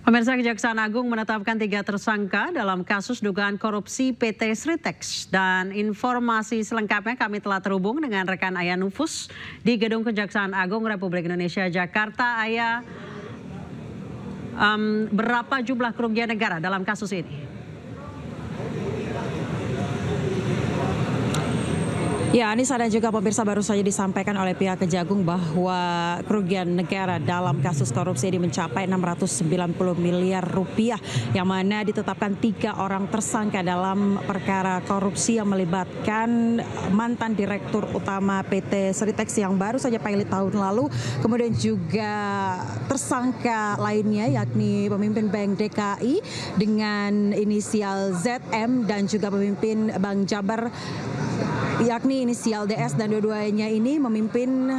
Pemirsa, Kejaksaan Agung menetapkan 3 tersangka dalam kasus dugaan korupsi PT Sritex. Dan informasi selengkapnya kami telah terhubung dengan rekan Aya Nufus di Gedung Kejaksaan Agung Republik Indonesia Jakarta. Aya, berapa jumlah kerugian negara dalam kasus ini? Ya, Anissa dan juga pemirsa, baru saja disampaikan oleh pihak Kejagung bahwa kerugian negara dalam kasus korupsi ini mencapai 690 miliar rupiah, yang mana ditetapkan 3 orang tersangka dalam perkara korupsi yang melibatkan mantan Direktur Utama PT Sritex yang baru saja pilot tahun lalu, kemudian juga tersangka lainnya yakni pemimpin Bank DKI dengan inisial ZM dan juga pemimpin Bank Jabar yakni inisial DS, dan dua-duanya ini memimpin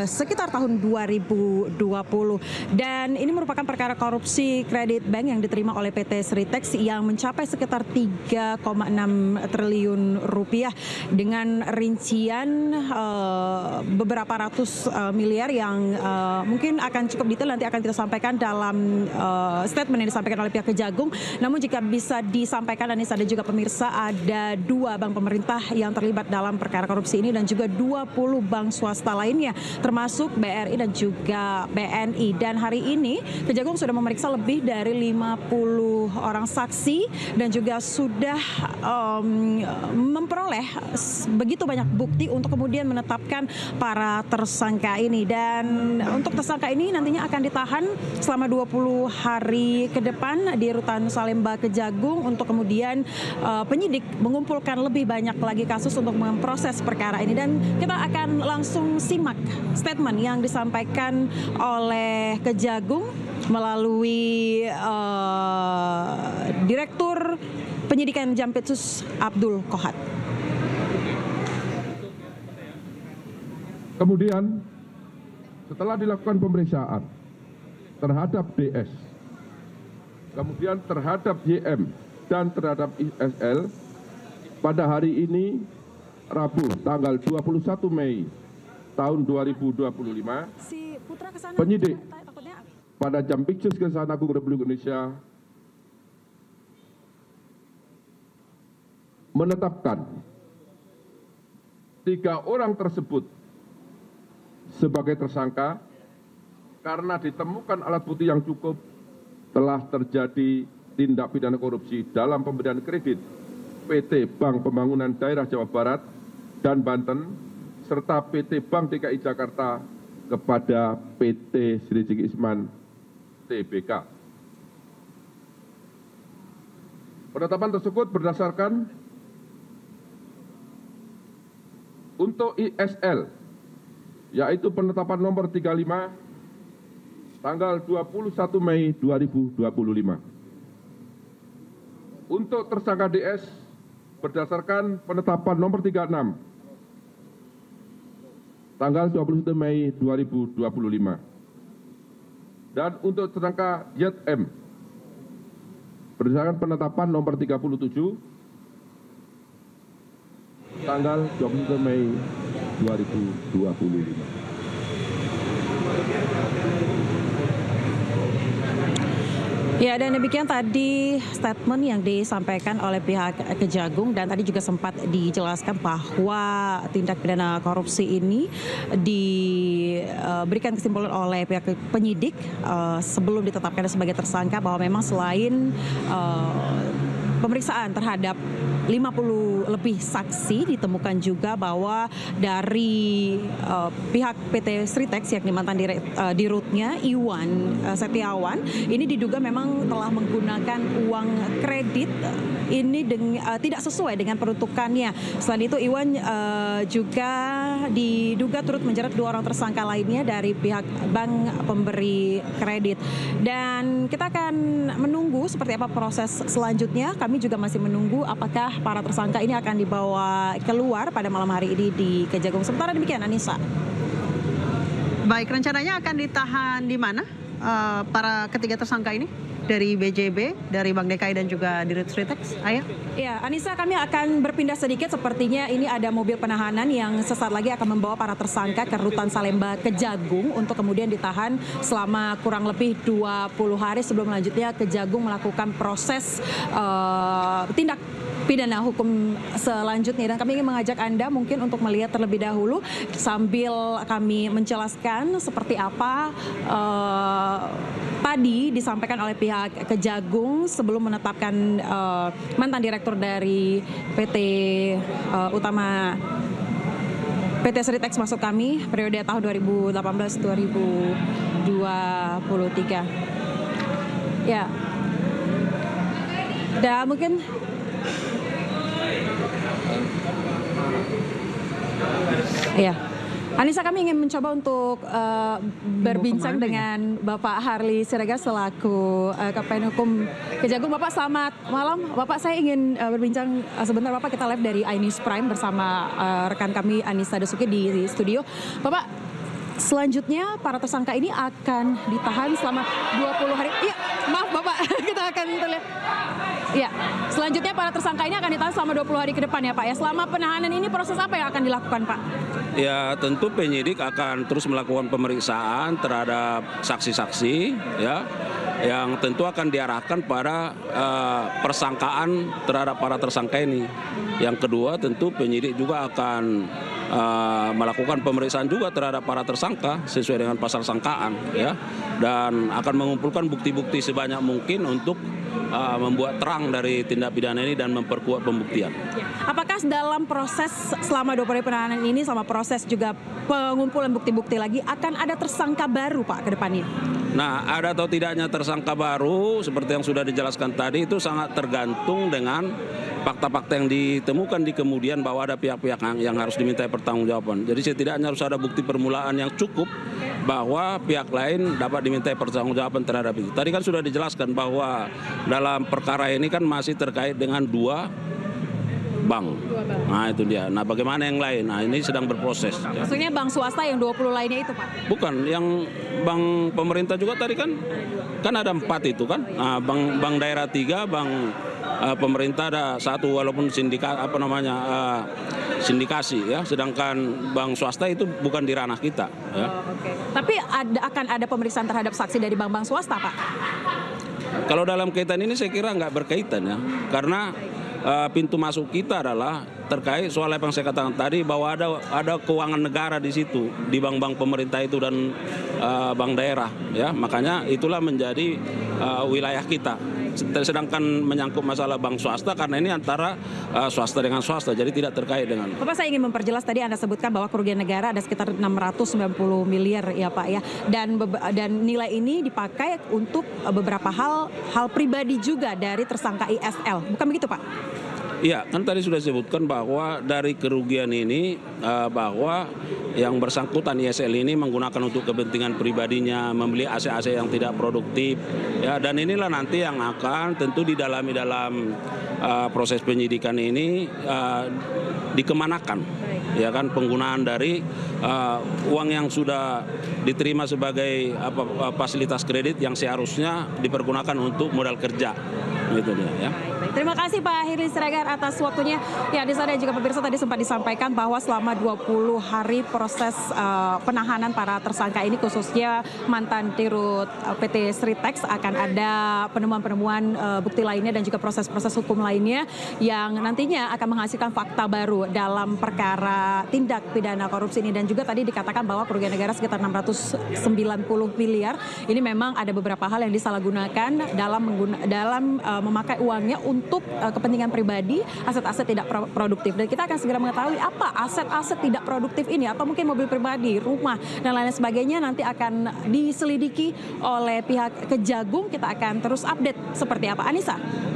sekitar tahun 2020. Dan ini merupakan perkara korupsi kredit bank yang diterima oleh PT Sritex yang mencapai sekitar 3,6 triliun rupiah dengan rincian beberapa ratus miliar yang mungkin akan cukup detail nanti akan kita sampaikan dalam statement yang disampaikan oleh pihak Kejagung. Namun jika bisa disampaikan, Anissa dan juga pemirsa, ada 2 bank pemerintah yang terlibat dalam perkara korupsi ini dan juga 20 bank swasta lainnya termasuk BRI dan juga BNI. Dan hari ini Kejagung sudah memeriksa lebih dari 50 orang saksi dan juga sudah memperoleh begitu banyak bukti untuk kemudian menetapkan para tersangka ini. Dan untuk tersangka ini nantinya akan ditahan selama 20 hari ke depan di Rutan Salemba Kejagung untuk kemudian penyidik mengumpulkan lebih banyak lagi kasus untuk memproses perkara ini. Dan kita akan langsung simak statement yang disampaikan oleh Kejagung melalui Direktur Penyidikan Jampitsus Abdul Qohat. Kemudian setelah dilakukan pemeriksaan terhadap DS, kemudian terhadap YM dan terhadap ISL, pada hari ini Rabu tanggal 21 Mei tahun 2025, penyidik pada Jampitsus Kejaksaan Agung Republik Indonesia menetapkan 3 orang tersebut sebagai tersangka karena ditemukan alat bukti yang cukup telah terjadi tindak pidana korupsi dalam pemberian kredit PT Bank Pembangunan Daerah Jawa Barat dan Banten serta PT Bank DKI Jakarta kepada PT Sritex Isman Tbk. Penetapan tersebut berdasarkan untuk ISL, yaitu penetapan nomor 35 tanggal 21 Mei 2025. Untuk tersangka DS berdasarkan penetapan nomor 36 tanggal 21 Mei 2025. Dan untuk tersangka YM berdasarkan penetapan nomor 37 tanggal 21 Mei 2025. Ya, dan demikian tadi statement yang disampaikan oleh pihak Kejagung, dan tadi juga sempat dijelaskan bahwa tindak pidana korupsi ini diberikan kesimpulan oleh pihak penyidik sebelum ditetapkan sebagai tersangka bahwa memang selain pemeriksaan terhadap 50 lebih saksi, ditemukan juga bahwa dari pihak PT Sritex yakni mantan dirutnya Iwan Setiawan ini diduga memang telah menggunakan uang kredit ini tidak sesuai dengan peruntukannya. Selain itu Iwan juga diduga turut menjerat 2 orang tersangka lainnya dari pihak bank pemberi kredit. Dan kita akan menunggu seperti apa proses selanjutnya. Kami juga masih menunggu apakah para tersangka ini akan dibawa keluar pada malam hari ini di Kejagung. Sementara demikian, Anissa. Baik, rencananya akan ditahan di mana para ketiga tersangka ini dari BJB, dari Bank DKI dan juga Dirut Sritex? Ayah? Ya, Anissa, kami akan berpindah sedikit. Sepertinya ini ada mobil penahanan yang sesaat lagi akan membawa para tersangka ke Rutan Salemba Kejagung untuk kemudian ditahan selama kurang lebih 20 hari sebelum selanjutnya Kejagung melakukan proses tindak pidana hukum selanjutnya. Dan kami ingin mengajak Anda mungkin untuk melihat terlebih dahulu sambil kami menjelaskan seperti apa tadi disampaikan oleh pihak Kejagung sebelum menetapkan mantan direktur dari PT utama PT Sritex maksud kami periode tahun 2018-2023. Ya. Dan mungkin ya, Anissa, kami ingin mencoba untuk berbincang dengan Bapak Harly Siregar selaku Kapten Hukum Kejagung. Bapak, selamat malam. Bapak, saya ingin berbincang sebentar. Bapak, kita live dari iNews Prime bersama rekan kami Anissa Dasuki di studio. Bapak, selanjutnya para tersangka ini akan ditahan selama 20 hari. Iya, maaf Bapak, kita akan terlihat. Iya, selanjutnya para tersangka ini akan ditahan selama 20 hari ke depan ya Pak ya. Selama penahanan ini proses apa yang akan dilakukan Pak? Ya, tentu penyidik akan terus melakukan pemeriksaan terhadap saksi-saksi ya, yang tentu akan diarahkan pada persangkaan terhadap para tersangka ini. Yang kedua, tentu penyidik juga akan melakukan pemeriksaan juga terhadap para tersangka sesuai dengan pasal sangkaan ya, dan akan mengumpulkan bukti-bukti sebanyak mungkin untuk membuat terang dari tindak pidana ini dan memperkuat pembuktian. Apakah dalam proses selama 20 hari penahanan ini, selama proses juga pengumpulan bukti-bukti lagi, akan ada tersangka baru Pak ke depannya? Nah, ada atau tidaknya tersangka baru seperti yang sudah dijelaskan tadi itu sangat tergantung dengan fakta-fakta yang ditemukan di kemudian bahwa ada pihak-pihak yang harus dimintai pertanggungjawaban. Jadi setidaknya harus ada bukti permulaan yang cukup bahwa pihak lain dapat dimintai pertanggungjawaban terhadap itu. Tadi kan sudah dijelaskan bahwa dalam perkara ini kan masih terkait dengan 2 bank. Nah itu dia. Nah bagaimana yang lain? Nah ini sedang berproses. Maksudnya bank swasta yang 20 lainnya itu Pak? Bukan, yang bank pemerintah juga tadi kan ada 4 itu kan. Nah, bank daerah 3, bank pemerintah ada 1 walaupun sindikasi ya. Sedangkan bank swasta itu bukan di ranah kita. Ya. Oke. Tapi akan ada pemeriksaan terhadap saksi dari bank-bank swasta Pak? Kalau dalam kaitan ini saya kira nggak berkaitan ya, karena pintu masuk kita adalah terkait soal apa yang saya katakan tadi bahwa ada keuangan negara di situ, di bank-bank pemerintah itu dan bank daerah ya, makanya itulah menjadi wilayah kita. Sedangkan menyangkut masalah bank swasta karena ini antara swasta dengan swasta, jadi tidak terkait dengan. Bapak, saya ingin memperjelas tadi Anda sebutkan bahwa kerugian negara ada sekitar 690 miliar ya Pak ya, dan nilai ini dipakai untuk beberapa hal pribadi juga dari tersangka ISL, bukan begitu Pak? Iya, kan tadi sudah disebutkan bahwa dari kerugian ini bahwa yang bersangkutan ISL ini menggunakan untuk kepentingan pribadinya, membeli AC-AC yang tidak produktif, ya, dan inilah nanti yang akan tentu didalami dalam proses penyidikan ini dikemanakan, ya kan, penggunaan dari uang yang sudah diterima sebagai fasilitas kredit yang seharusnya dipergunakan untuk modal kerja, gitu dia, ya. Terima kasih Pak Harly Siregar atas waktunya. Ya, di sana juga pemirsa tadi sempat disampaikan bahwa selama 20 hari proses penahanan para tersangka ini khususnya mantan dirut PT Sritex akan ada penemuan-penemuan bukti lainnya dan juga proses-proses hukum lainnya yang nantinya akan menghasilkan fakta baru dalam perkara tindak pidana korupsi ini. Dan juga tadi dikatakan bahwa kerugian negara sekitar 690 miliar. Ini memang ada beberapa hal yang disalahgunakan dalam memakai uangnya untuk kepentingan pribadi, aset-aset tidak produktif. Dan kita akan segera mengetahui apa aset-aset tidak produktif ini, atau mungkin mobil pribadi, rumah, dan lain sebagainya nanti akan diselidiki oleh pihak Kejagung. Kita akan terus update seperti apa. Anissa.